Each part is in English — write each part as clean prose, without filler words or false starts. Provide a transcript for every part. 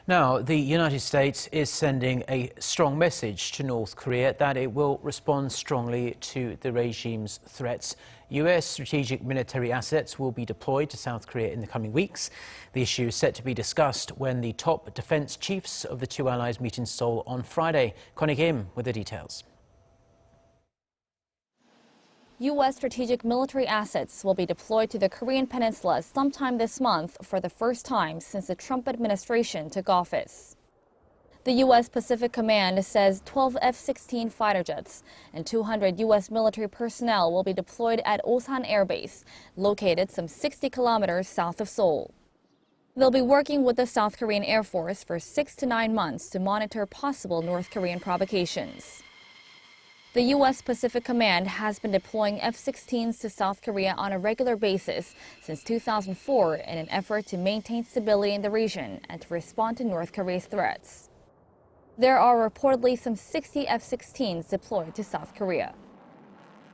Now, the United States is sending a strong message to North Korea that it will respond strongly to the regime's threats. U.S. strategic military assets will be deployed to South Korea in the coming weeks. The issue is set to be discussed when the top defense chiefs of the two allies meet in Seoul on Friday. Connie Kim with the details. U.S. strategic military assets will be deployed to the Korean peninsula sometime this month for the first time since the Trump administration took office. The U.S. Pacific Command says 12 F-16 fighter jets and 200 U.S. military personnel will be deployed at Osan Air Base, located some 60 kilometers south of Seoul. They'll be working with the South Korean Air Force for 6 to 9 months to monitor possible North Korean provocations. The U.S. Pacific Command has been deploying F-16s to South Korea on a regular basis since 2004 in an effort to maintain stability in the region and to respond to North Korea's threats. There are reportedly some 60 F-16s deployed to South Korea.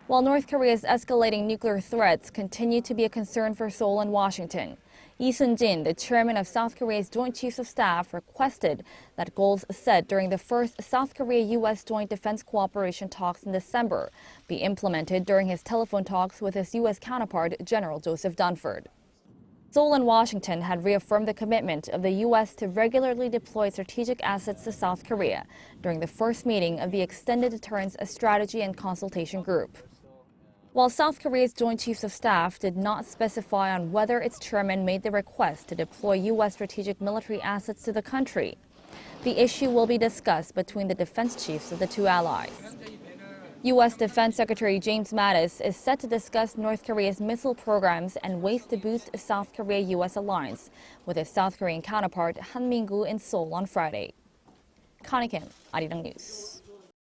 While North Korea's escalating nuclear threats continue to be a concern for Seoul and Washington, Lee Sun-jin, the chairman of South Korea's Joint Chiefs of Staff, requested that goals set during the first South Korea-U.S. Joint Defense Cooperation talks in December be implemented during his telephone talks with his U.S. counterpart, General Joseph Dunford. Seoul and Washington had reaffirmed the commitment of the U.S. to regularly deploy strategic assets to South Korea during the first meeting of the Extended Deterrence Strategy and Consultation Group. While South Korea's Joint Chiefs of Staff did not specify on whether its chairman made the request to deploy U.S. strategic military assets to the country, the issue will be discussed between the defense chiefs of the two allies. U.S. Defense Secretary James Mattis is set to discuss North Korea's missile programs and ways to boost South Korea-U.S. alliance with his South Korean counterpart Han Min-gu in Seoul on Friday. Connie Kim, Arirang News.